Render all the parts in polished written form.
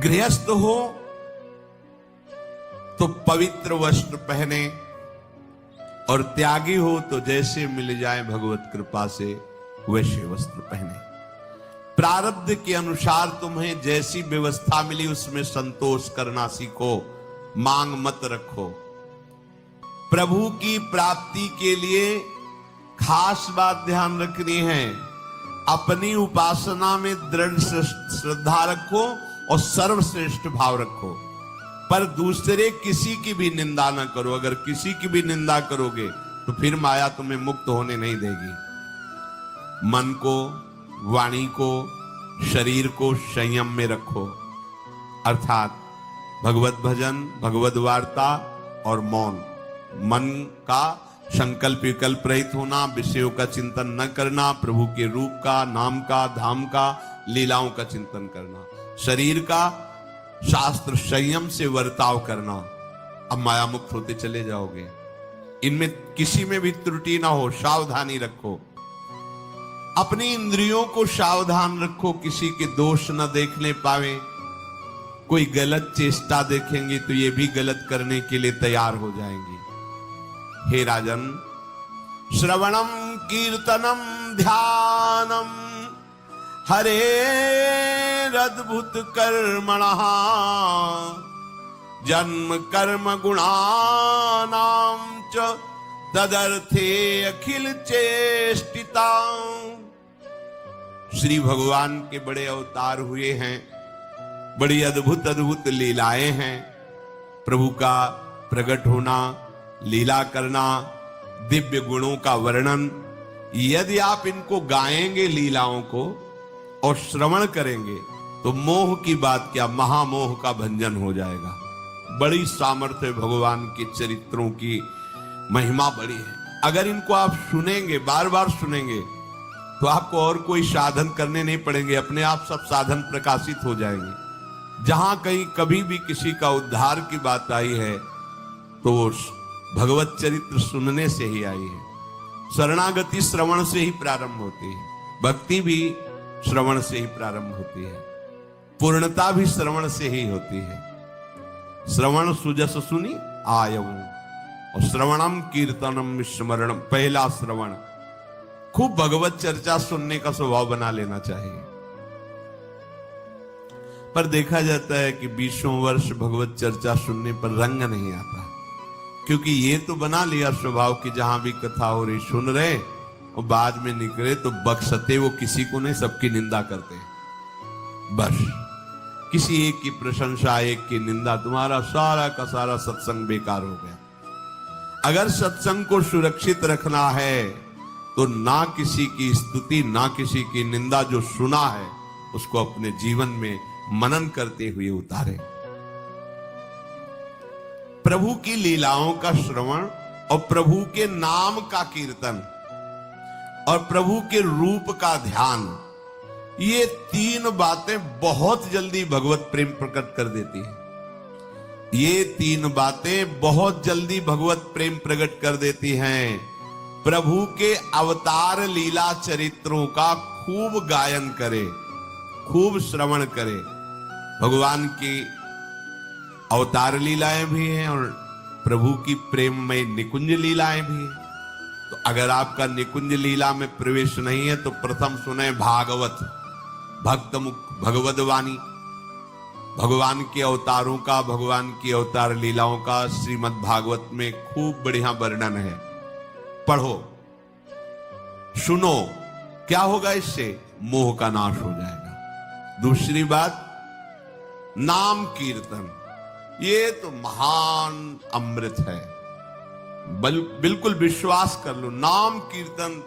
गृहस्थ हो तो पवित्र वस्त्र पहने, और त्यागी हो तो जैसे मिल जाए भगवत कृपा से वैसे वस्त्र पहने। प्रारब्ध के अनुसार तुम्हें जैसी व्यवस्था मिली उसमें संतोष करना सीखो, मांग मत रखो। प्रभु की प्राप्ति के लिए खास बात ध्यान रखनी है, अपनी उपासना में दृढ़ श्रद्धा रखो और सर्वश्रेष्ठ भाव रखो, पर दूसरे किसी की भी निंदा न करो। अगर किसी की भी निंदा करोगे तो फिर माया तुम्हें मुक्त होने नहीं देगी। मन को, वाणी को, शरीर को संयम में रखो, अर्थात भगवत भजन, भगवत वार्ता और मौन। मन का संकल्प विकल्प रहित होना, विषयों का चिंतन न करना, प्रभु के रूप का, नाम का, धाम का, लीलाओं का चिंतन करना। शरीर का शास्त्र संयम से वर्ताव करना। अब माया मुक्त होते चले जाओगे। इनमें किसी में भी त्रुटि ना हो, सावधानी रखो। अपनी इंद्रियों को सावधान रखो, किसी के दोष न देखने पावे। कोई गलत चेष्टा देखेंगे तो ये भी गलत करने के लिए तैयार हो जाएंगे। हे राजन, श्रवणम कीर्तनम ध्यानम हरेरद्भुत कर्मणः जन्म कर्म गुणानां च तदर्थे अखिल चेष्टिता। श्री भगवान के बड़े अवतार हुए हैं, बड़ी अद्भुत अद्भुत लीलाएं हैं। प्रभु का प्रकट होना, लीला करना, दिव्य गुणों का वर्णन, यदि आप इनको गाएंगे लीलाओं को और श्रवण करेंगे तो मोह की बात क्या, महामोह का भंजन हो जाएगा। बड़ी सामर्थ्य भगवान के चरित्रों की, महिमा बड़ी है। अगर इनको आप सुनेंगे, बार बार सुनेंगे, तो आपको और कोई साधन करने नहीं पड़ेंगे, अपने आप सब साधन प्रकाशित हो जाएंगे। जहां कहीं कभी भी किसी का उद्धार की बात आई है तो भगवत चरित्र सुनने से ही आई है। शरणागति श्रवण से ही प्रारंभ होती है, भक्ति भी श्रवण से ही प्रारंभ होती है, पूर्णता भी श्रवण से ही होती है। श्रवण सुजस सुनी आयऊ, और श्रवणम कीर्तनम स्मरणम। पहला श्रवण, खूब भगवत चर्चा सुनने का स्वभाव बना लेना चाहिए। पर देखा जाता है कि 20 वर्ष भगवत चर्चा सुनने पर रंग नहीं आता, क्योंकि ये तो बना लिया स्वभाव कि जहां भी कथा हो रही सुन रहे, और बाद में निकले तो बख्शते वो किसी को नहीं, सबकी निंदा करते हैं। बस किसी एक की प्रशंसा, एक की निंदा, तुम्हारा सारा का सारा सत्संग बेकार हो गया। अगर सत्संग को सुरक्षित रखना है तो ना किसी की स्तुति, ना किसी की निंदा, जो सुना है उसको अपने जीवन में मनन करते हुए उतारे। प्रभु की लीलाओं का श्रवण और प्रभु के नाम का कीर्तन और प्रभु के रूप का ध्यान, ये 3 बातें बहुत जल्दी भगवत प्रेम प्रकट कर देती है। ये 3 बातें बहुत जल्दी भगवत प्रेम प्रकट कर देती हैं। प्रभु के अवतार लीला चरित्रों का खूब गायन करे, खूब श्रवण करे। भगवान की अवतार लीलाएं भी हैं और प्रभु की प्रेममय निकुंज लीलाएं भी हैं। तो अगर आपका निकुंज लीला में प्रवेश नहीं है तो प्रथम सुने भागवत, भक्त मुख भगवद वाणी, भगवान के अवतारों का, भगवान की अवतार लीलाओं का श्रीमद् भागवत में खूब बढ़िया वर्णन है। पढ़ो, सुनो, क्या होगा इससे? मोह का नाश हो जाएगा। दूसरी बात, नाम कीर्तन, ये तो महान अमृत है। बिल्कुल विश्वास कर लो, नाम कीर्तन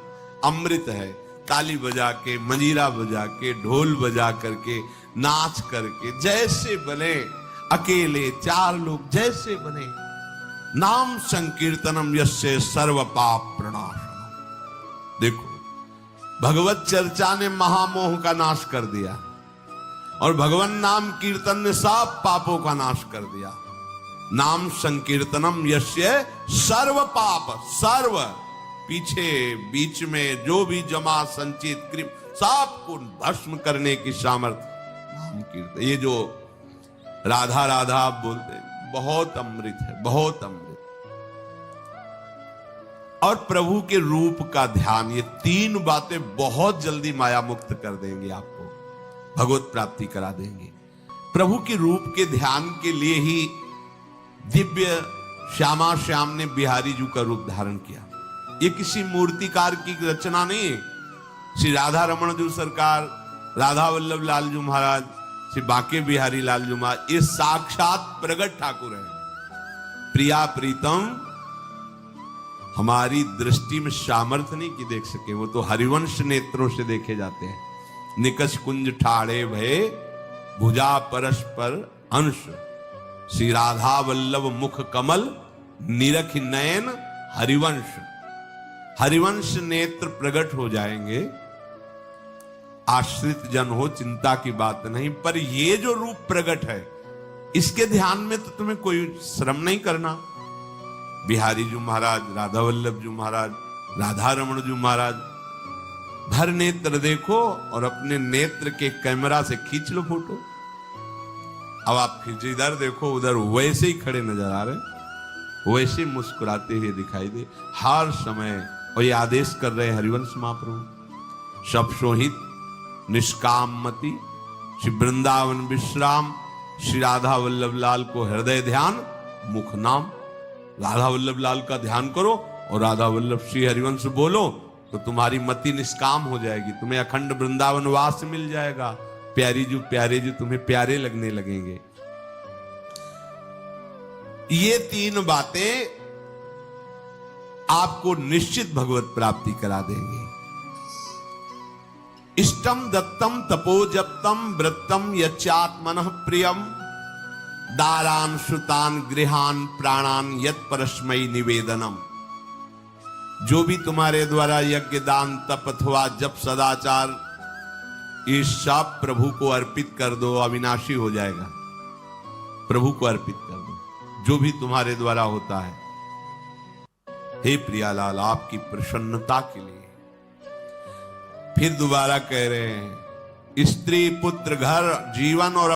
अमृत है। ताली बजा के, मंजीरा बजा के, ढोल बजा करके, नाच करके, जैसे बने, अकेले 4 लोग जैसे बने, नाम संकीर्तनम यस्य सर्व पाप प्रणाशनम। देखो, भगवत चर्चा ने महामोह का नाश कर दिया और भगवान नाम कीर्तन ने सब पापों का नाश कर दिया। नाम संकीर्तनम यस्य सर्व पाप, सर्व पीछे बीच में जो भी जमा संचित कृप सबको भस्म करने की सामर्थ्य नाम कीर्तन, ये जो राधा राधा आप बोलते हैं, बहुत अमृत है, बहुत अमृत। और प्रभु के रूप का ध्यान, ये तीन बातें बहुत जल्दी माया मुक्त कर देंगे, आपको भगवत प्राप्ति करा देंगे। प्रभु के रूप के ध्यान के लिए ही दिव्य श्यामा श्याम ने बिहारी जी का रूप धारण किया। ये किसी मूर्तिकार की रचना नहीं है। श्री राधा रमण जी सरकार, राधा वल्लभ लाल जी महाराज, श्री बांके बिहारी लाल जी महाराज, ये साक्षात प्रगट ठाकुर है। प्रिया प्रीतम हमारी दृष्टि में सामर्थ्य नहीं कि देख सके, वो तो हरिवंश नेत्रों से देखे जाते हैं। निकष कुंज ठाड़े भये भुजा परस्पर अंश, श्री राधा वल्लभ मुख कमल निरख नयन हरिवंश। हरिवंश नेत्र प्रकट हो जाएंगे, आश्रित जन हो चिंता की बात नहीं। पर ये जो रूप प्रकट है, इसके ध्यान में तो तुम्हें कोई श्रम नहीं करना। बिहारी जी महाराज, राधा वल्लभ जी महाराज, राधा रमण जी महाराज, भर नेत्र देखो और अपने नेत्र के कैमरा से खींच लो फोटो। अब आप खींच इधर देखो, उधर वैसे ही खड़े नजर आ रहे, वैसे मुस्कुराते हुए दिखाई दे हर समय। और ये आदेश कर रहे हरिवंश महाप्रभु, सब सोहित निष्कामति, श्री वृंदावन विश्राम, श्री राधा वल्लभ लाल को हृदय ध्यान, मुख नाम। राधा वल्लभ लाल का ध्यान करो और राधा वल्लभ श्री हरिवंश बोलो, तो तुम्हारी मति निष्काम हो जाएगी, तुम्हें अखंड वृंदावन वास मिल जाएगा। प्यारे जी तुम्हें प्यारे लगने लगेंगे। ये तीन बातें आपको निश्चित भगवत प्राप्ति करा देंगे। इष्टम दत्तम तपोजप्तम वृत्तम यच्चात्मनः प्रियम, दारान श्रुतान गृहान प्राणान यत परस्मयी निवेदनम। जो भी तुम्हारे द्वारा यज्ञ दान तप अथवा जप सदाचार, ये सब प्रभु को अर्पित कर दो, अविनाशी हो जाएगा। प्रभु को अर्पित कर दो जो भी तुम्हारे द्वारा होता है। हे प्रियालाल, आपकी प्रसन्नता के लिए फिर दोबारा कह रहे हैं, स्त्री पुत्र घर जीवन और